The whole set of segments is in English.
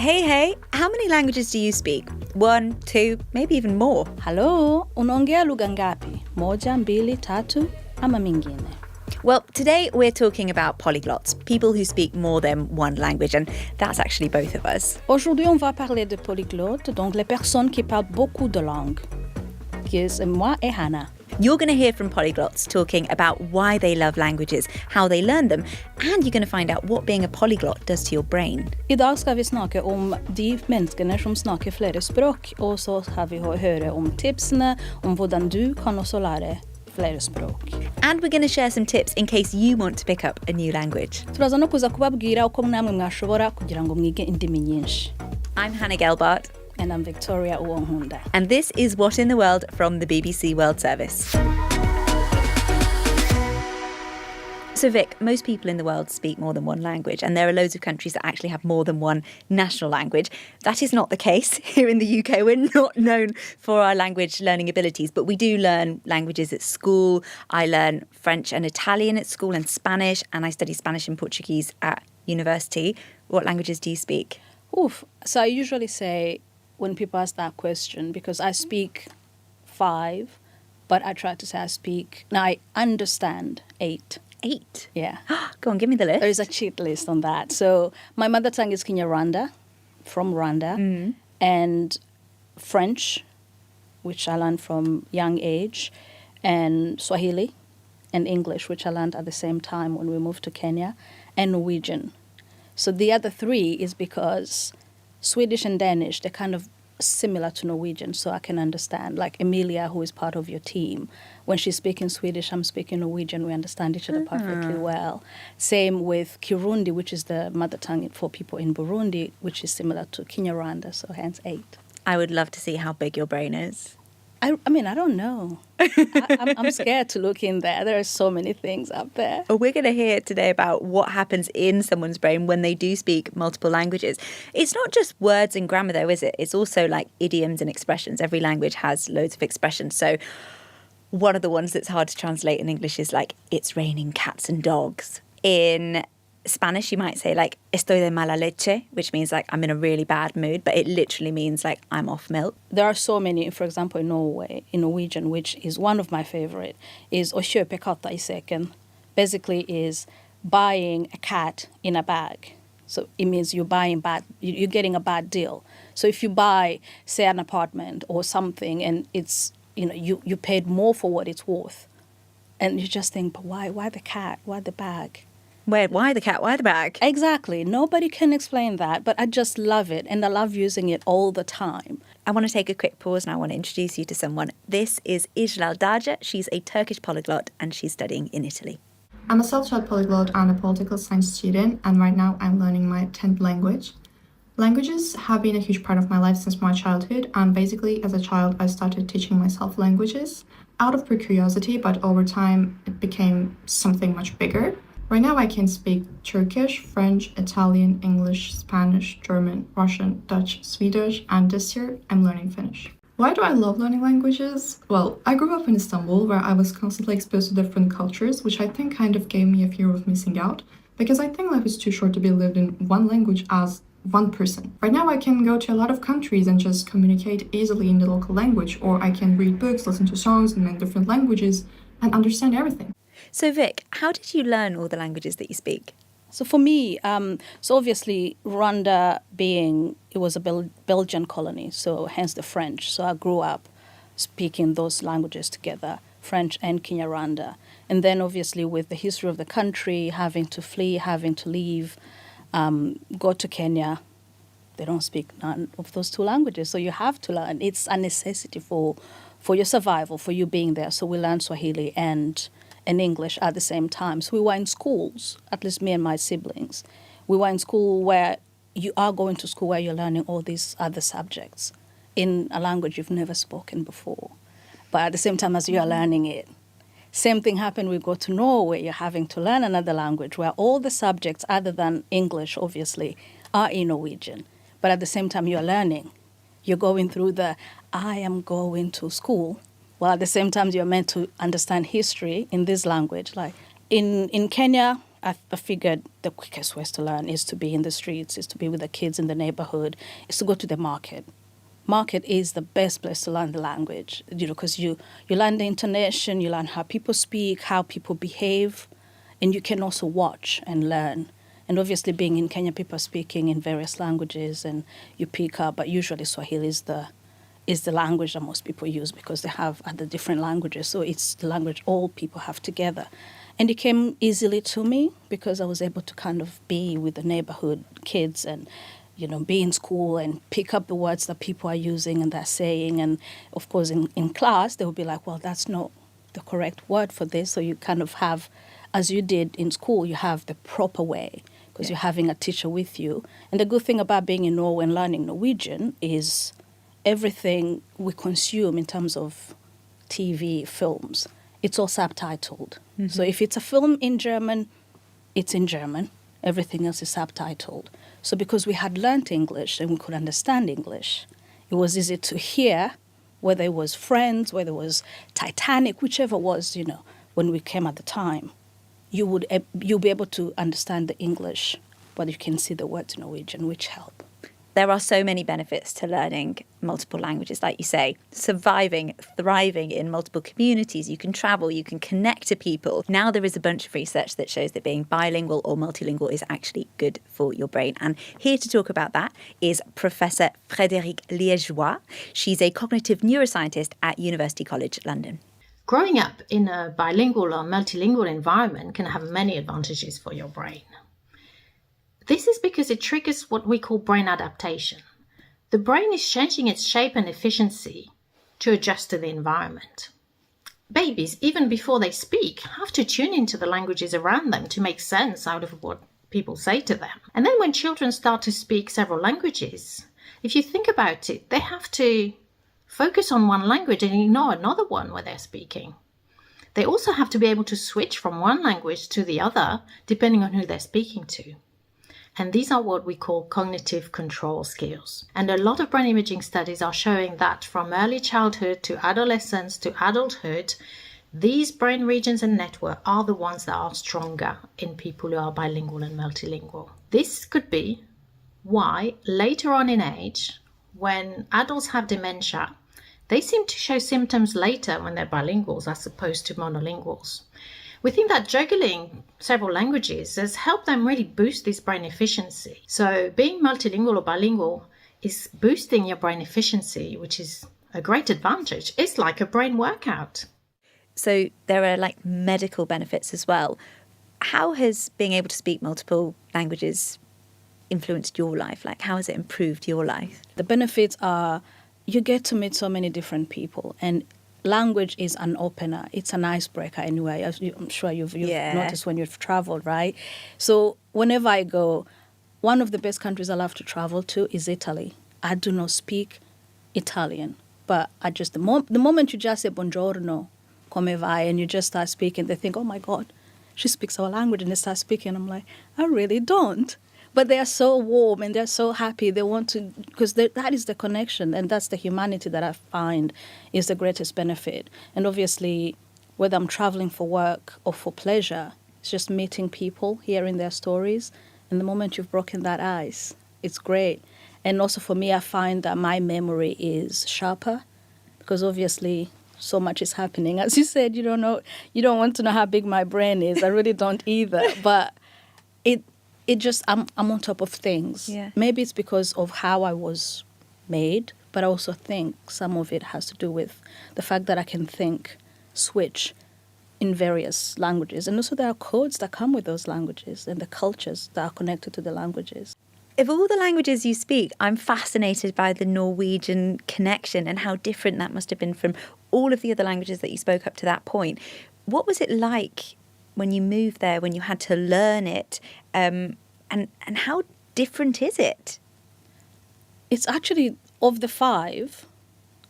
Hey, how many languages do you speak? 1, 2, maybe even more. Halo, unaongea lugha ngapi? 1, 2, 3 ama mingine? Well, today we're talking about polyglots, people who speak more than one language, and that's actually both of us. Aujourd'hui, on va parler de polyglottes, donc les personnes qui parlent beaucoup de langues. C'est moi et Hannah. You're going to hear from polyglots talking about why they love languages, how they learn them, and you're going to find out what being a polyglot does to your brain. Idag ska vi snakke om de menneskene som snakker flere språk, og så skal vi høre om tipsene om hvordan du kan også lære flere språk. And we're going to share some tips in case you want to pick up a new language. Turaza no kuza kubabwira uko namwe mwashobora kugira ngo mwige indimi nyinshi. I'm Hannah Gelbart. And I'm Victoria Uonghunda. And this is What in the World from the BBC World Service. So Vic, most people in the world speak more than one language, and there are loads of countries that actually have more than one national language. That is not the case here in the UK. We're not known for our language learning abilities, but we do learn languages at school. I learn French and Italian at school and Spanish, and I study Spanish and Portuguese at university. What languages do you speak? So I usually say, when people ask that question, because I speak 5, but I try to say I understand 8. 8? Yeah. Go on, give me the list. There is a cheat list on that. So my mother tongue is Kinyarwanda, from Rwanda, and French, which I learned from young age, and Swahili, and English, which I learned at the same time when we moved to Kenya, and Norwegian. So the other 3 is because Swedish and Danish, they're kind of similar to Norwegian, so I can understand. Like Emilia, who is part of your team, when she's speaking Swedish, I'm speaking Norwegian, we understand each other perfectly well. Same with Kirundi, which is the mother tongue for people in Burundi, which is similar to Kinyarwanda, so hence 8. I would love to see how big your brain is. I mean, I don't know. I'm scared to look in there. There are so many things up there. We're going to hear today about what happens in someone's brain when they do speak multiple languages. It's not just words and grammar, though, is it? It's also like idioms and expressions. Every language has loads of expressions. So one of the ones that's hard to translate in English is like, it's raining cats and dogs. In Spanish, you might say like, estoy de mala leche, which means like, I'm in a really bad mood, but it literally means like, I'm off milk. There are so many, for example, in Norwegian, which is one of my favorite, is å kjøpe katta I seken. Basically is buying a cat in a bag. So it means you're getting a bad deal. So if you buy, say, an apartment or something, and it's, you paid more for what it's worth, and you just think, but why the cat? Why the bag? Why the cat? Why the bag? Exactly. Nobody can explain that, but I just love it, and I love using it all the time. I want to take a quick pause and I want to introduce you to someone. This is Ijlal Daja. She's a Turkish polyglot and she's studying in Italy. I'm a self-taught polyglot and a political science student, and right now I'm learning my 10th language. Languages have been a huge part of my life since my childhood, and basically as a child I started teaching myself languages out of pure curiosity, but over time it became something much bigger. Right now I can speak Turkish, French, Italian, English, Spanish, German, Russian, Dutch, Swedish, and this year I'm learning Finnish. Why do I love learning languages? Well, I grew up in Istanbul, where I was constantly exposed to different cultures, which I think kind of gave me a fear of missing out, because I think life is too short to be lived in one language as one person. Right now I can go to a lot of countries and just communicate easily in the local language, or I can read books, listen to songs in many different languages, and understand everything. So Vic, how did you learn all the languages that you speak? So for me, so obviously Rwanda it was a Belgian colony, so hence the French. So I grew up speaking those languages together, French and Kinyarwanda. And then obviously with the history of the country, having to flee, having to leave, go to Kenya, they don't speak none of those 2 languages. So you have to learn. It's a necessity for your survival, for you being there. So we learned Swahili and English at the same time. So we were in schools, at least me and my siblings. We were in school where you are going to school where you're learning all these other subjects in a language you've never spoken before, but at the same time as you are learning it. Same thing happened, we go to Norway, you're having to learn another language where all the subjects other than English, obviously, are in Norwegian. But at the same time you're learning. You're going through I am going to school. Well, at the same time, you're meant to understand history in this language. Like in Kenya, I figured the quickest ways to learn is to be in the streets, is to be with the kids in the neighborhood, is to go to the market. Market is the best place to learn the language, because you learn the intonation, you learn how people speak, how people behave, and you can also watch and learn. And obviously being in Kenya, people are speaking in various languages and you pick up, but usually Swahili is the language that most people use because they have other different languages. So it's the language all people have together. And it came easily to me because I was able to kind of be with the neighborhood kids and, be in school and pick up the words that people are using and they're saying. And of course, in class, they will be like, well, that's not the correct word for this. So you kind of have, as you did in school, you have the proper way because you're having a teacher with you. And the good thing about being in Norway and learning Norwegian is everything we consume in terms of TV, films, it's all subtitled. Mm-hmm. So if it's a film in German, it's in German. Everything else is subtitled. So because we had learnt English and we could understand English, it was easy to hear, whether it was Friends, whether it was Titanic, whichever was, when we came at the time. You'll be able to understand the English, but you can see the words in Norwegian, which help. There are so many benefits to learning multiple languages, like you say, surviving, thriving in multiple communities. You can travel, you can connect to people. Now there is a bunch of research that shows that being bilingual or multilingual is actually good for your brain. And here to talk about that is Professor Frédérique Liégeois. She's a cognitive neuroscientist at University College London. Growing up in a bilingual or multilingual environment can have many advantages for your brain. This is because it triggers what we call brain adaptation. The brain is changing its shape and efficiency to adjust to the environment. Babies, even before they speak, have to tune into the languages around them to make sense out of what people say to them. And then when children start to speak several languages, if you think about it, they have to focus on one language and ignore another one where they're speaking. They also have to be able to switch from one language to the other, depending on who they're speaking to. And these are what we call cognitive control skills. And a lot of brain imaging studies are showing that from early childhood to adolescence to adulthood, these brain regions and network are the ones that are stronger in people who are bilingual and multilingual. This could be why later on in age, when adults have dementia, they seem to show symptoms later when they're bilinguals as opposed to monolinguals. We think that juggling several languages has helped them really boost this brain efficiency. So being multilingual or bilingual is boosting your brain efficiency, which is a great advantage. It's like a brain workout. So there are like medical benefits as well. How has being able to speak multiple languages influenced your life? Like, how has it improved your life? The benefits are you get to meet so many different people, and language is an opener. It's an icebreaker anyway. I'm sure you've noticed when you've traveled, right? So whenever I go, one of the best countries I love to travel to is Italy. I do not speak Italian, but the moment you just say buongiorno, come vai, and you just start speaking, they think, oh my God, she speaks our language, and they start speaking. I'm like, I really don't. But they are so warm and they're so happy. They want to, because that is the connection, and that's the humanity that I find is the greatest benefit. And obviously, whether I'm traveling for work or for pleasure, it's just meeting people, hearing their stories. And the moment you've broken that ice, it's great. And also for me, I find that my memory is sharper because obviously so much is happening. As you said, you don't want to know how big my brain is. I really don't either. But I'm on top of things. Yeah. Maybe it's because of how I was made, but I also think some of it has to do with the fact that I can switch in various languages. And also there are codes that come with those languages and the cultures that are connected to the languages. Of all the languages you speak, I'm fascinated by the Norwegian connection and how different that must have been from all of the other languages that you spoke up to that point. What was it like when you moved there, when you had to learn it, and how different is it? It's actually, of the 5,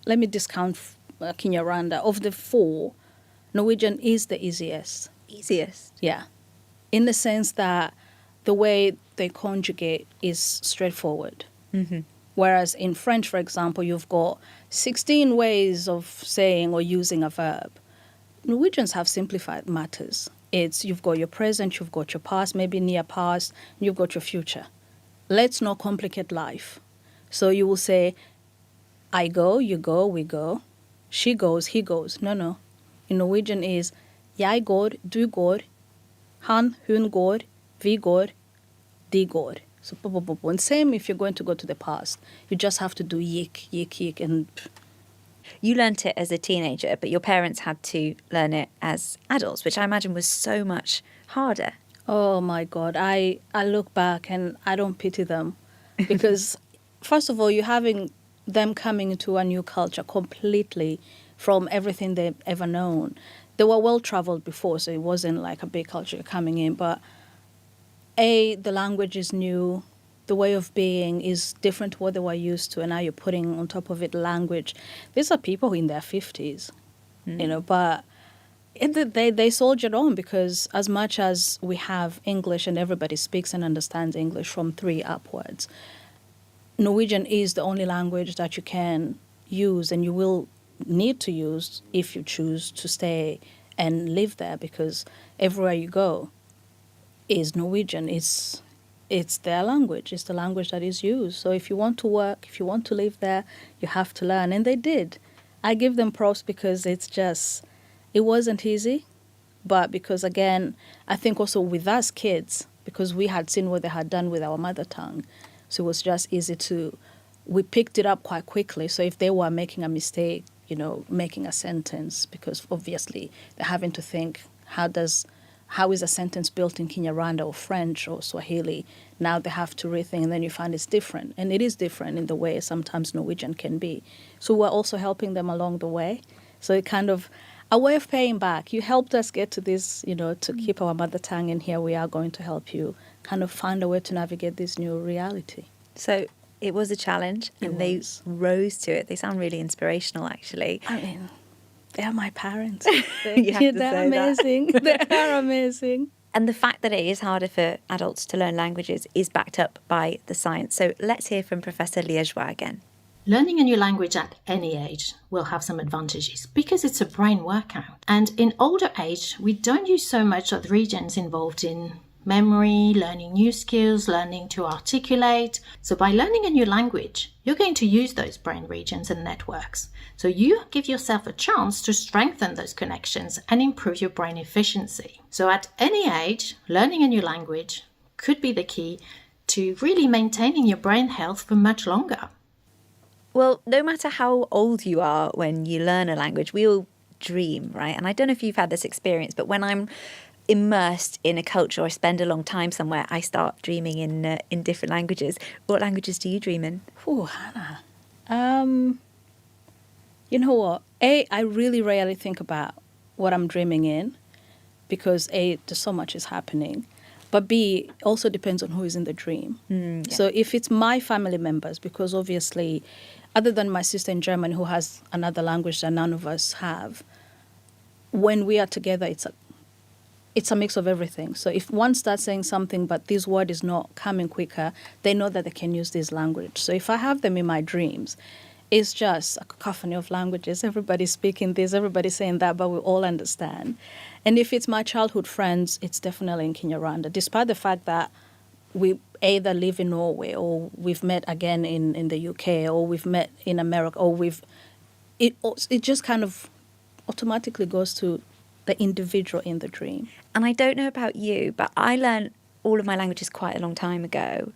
let me discount Kinyarwanda, of the 4, Norwegian is the easiest. Easiest? Yeah. In the sense that the way they conjugate is straightforward. Mm-hmm. Whereas in French, for example, you've got 16 ways of saying or using a verb. Norwegians have simplified matters. It's you've got your present, you've got your past, maybe near past, you've got your future. Let's not complicate life. So you will say, I go, you go, we go. She goes, he goes. No. In Norwegian is jeg går, du går, han, hun går, vi går, de går. So, and same if you're going to go to the past. You just have to do yik, and... You learnt it as a teenager, but your parents had to learn it as adults, which I imagine was so much harder. Oh my God, I look back and I don't pity them because first of all, you're having them coming into a new culture completely from everything they've ever known. They were well-traveled before, so it wasn't like a big culture coming in, but the language is new, the way of being is different to what they were used to, and now you're putting on top of it language. These are people in their 50s, but they soldiered on because as much as we have English and everybody speaks and understands English from 3 upwards, Norwegian is the only language that you can use and you will need to use if you choose to stay and live there, because everywhere you go is Norwegian. It's their language. It's the language that is used. So if you want to work, if you want to live there, you have to learn. And they did. I give them props because it wasn't easy. But because, again, I think also with us kids, because we had seen what they had done with our mother tongue, so it was just easy we picked it up quite quickly. So if they were making a mistake, making a sentence, because obviously they're having to think, how is a sentence built in Kinyarwanda or French or Swahili? Now they have to rethink, and then you find it's different. And it is different in the way sometimes Norwegian can be. So we're also helping them along the way. So it kind of a way of paying back. You helped us get to this, to keep our mother tongue, and here we are going to help you kind of find a way to navigate this new reality. So it was a challenge, and they rose to it. They sound really inspirational, actually. I mean, they are my parents. They're amazing. They are amazing. And the fact that it is harder for adults to learn languages is backed up by the science. So let's hear from Professor Liégeois again. Learning a new language at any age will have some advantages because it's a brain workout. And in older age, we don't use so much of the regions involved in memory, learning new skills, learning to articulate. So by learning a new language, you're going to use those brain regions and networks. So you give yourself a chance to strengthen those connections and improve your brain efficiency. So at any age, learning a new language could be the key to really maintaining your brain health for much longer. Well, no matter how old you are when you learn a language, we all dream, right? And I don't know if you've had this experience, but when I'm immersed in a culture or spend a long time somewhere, I start dreaming in different languages. What languages do you dream in? Oh, Hannah. You know what? I really rarely think about what I'm dreaming in because there's so much is happening. But B, also depends on who is in the dream. Yeah. So if it's my family members, because obviously, other than my sister in Germany who has another language that none of us have, when we are together, it's a mix of everything. So if one starts saying something but this word is not coming quicker, they know that they can use this language. So if I have them in my dreams, it's just a cacophony of languages. Everybody's speaking this, everybody's saying that, but we all understand. And if it's my childhood friends, it's definitely in Kinyarwanda, despite the fact that we either live in Norway or we've met again in the UK or we've met in America or it just kind of automatically goes to the individual in the dream. And I don't know about you, but I learned all of my languages quite a long time ago.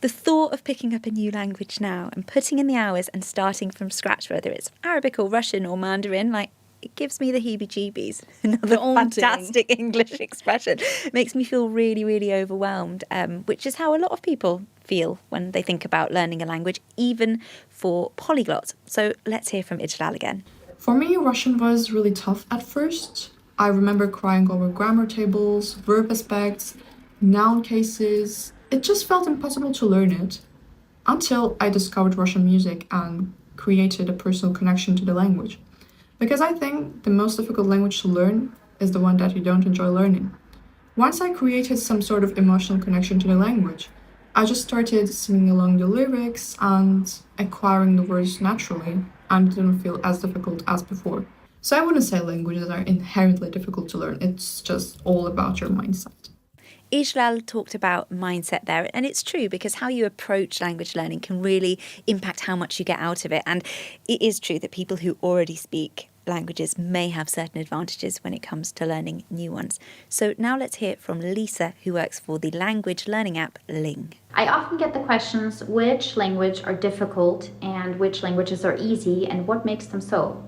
The thought of picking up a new language now and putting in the hours and starting from scratch, whether it's Arabic or Russian or Mandarin, it gives me the heebie-jeebies. Another fantastic English expression. It makes me feel really, really overwhelmed, which is how a lot of people feel when they think about learning a language, even for polyglots. So let's hear from Ijlal again. For me, Russian was really tough at first. I remember crying over grammar tables, verb aspects, noun cases. It just felt impossible to learn it until I discovered Russian music and created a personal connection to the language. Because I think the most difficult language to learn is the one that you don't enjoy learning. Once I created some sort of emotional connection to the language, I just started singing along the lyrics and acquiring the words naturally, and it didn't feel as difficult as before. So I wouldn't say languages are inherently difficult to learn. It's just all about your mindset. Israel talked about mindset there, and it's true because how you approach language learning can really impact how much you get out of it. And it is true that people who already speak languages may have certain advantages when it comes to learning new ones. So now let's hear from Lisa, who works for the language learning app Ling. I often get the questions which language are difficult and which languages are easy and what makes them so.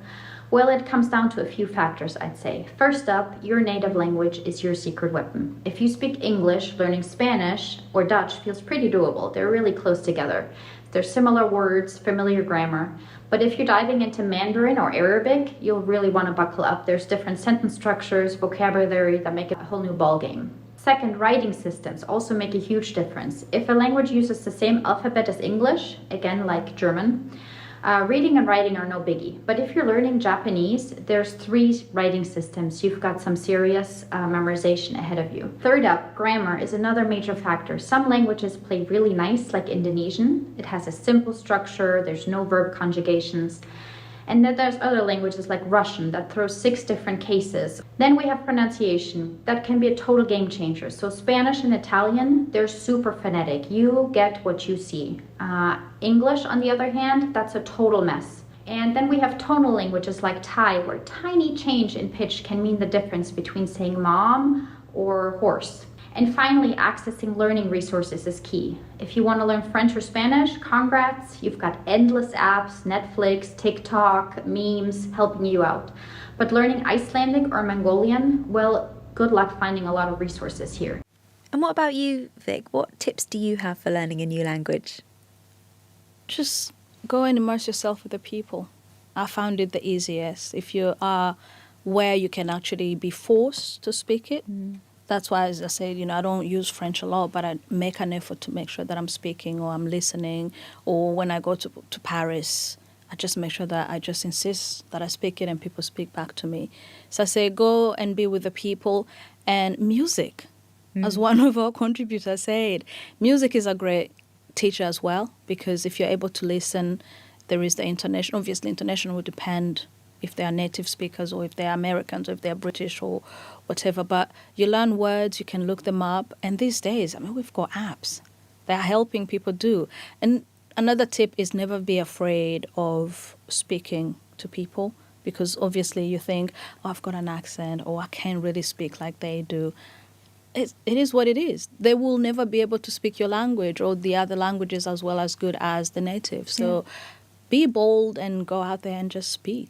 Well, it comes down to a few factors, I'd say. First up, your native language is your secret weapon. If you speak English, learning Spanish or Dutch feels pretty doable. They're really close together. There's similar words, familiar grammar. But if you're diving into Mandarin or Arabic, you'll really want to buckle up. There's different sentence structures, vocabulary that make it a whole new ballgame. Second, writing systems also make a huge difference. If a language uses the same alphabet as English, again like German, reading and writing are no biggie. But if you're learning Japanese, there's 3 writing systems. You've got some serious memorization ahead of you. Third up, grammar is another major factor. Some languages play really nice, like Indonesian. It has a simple structure, there's no verb conjugations. And then there's other languages like Russian that throws 6 different cases. Then we have pronunciation. That can be a total game changer. So Spanish and Italian, they're super phonetic. You get what you see. English, on the other hand, that's a total mess. And then we have tonal languages like Thai, where tiny change in pitch can mean the difference between saying mom or horse. And finally, accessing learning resources is key. If you want to learn French or Spanish, congrats, you've got endless apps, Netflix, TikTok, memes helping you out. But learning Icelandic or Mongolian, well, good luck finding a lot of resources here. And what about you, Vic? What tips do you have for learning a new language? Just go and immerse yourself with the people. I found it the easiest. If you are where you can actually be forced to speak it, that's why, as I said, I don't use French a lot, but I make an effort to make sure that I'm speaking or I'm listening. Or when I go to Paris, I just make sure that I just insist that I speak it and people speak back to me. So I say go and be with the people. And music, as one of our contributors said, music is a great teacher as well, because if you're able to listen, there is the international. Obviously, international would depend if they are native speakers or if they are Americans or if they are British or whatever. But you learn words, you can look them up. And these days, we've got apps that are helping people do. And another tip is never be afraid of speaking to people, because obviously you think, I've got an accent or I can't really speak like they do. It is what it is. They will never be able to speak your language or the other languages as well as good as the native. So be bold and go out there and just speak.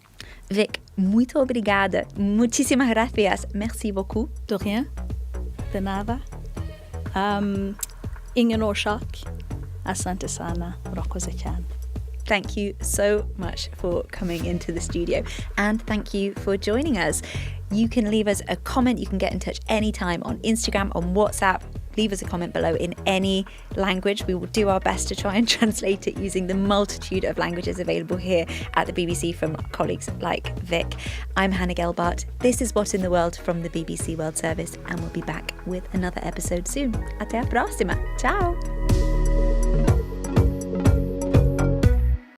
Vic, muito obrigada. Muchísimas gracias. Merci beaucoup. De rien. De nada. Ingen orsak. Asante sana. Rokozechan. Thank you so much for coming into the studio, and thank you for joining us. You can leave us a comment. You can get in touch anytime on Instagram, on WhatsApp. Leave us a comment below in any language. We will do our best to try and translate it using the multitude of languages available here at the BBC from colleagues like Vic. I'm Hannah Gelbart. This is What in the World from the BBC World Service, and we'll be back with another episode soon. Até a próxima. Ciao.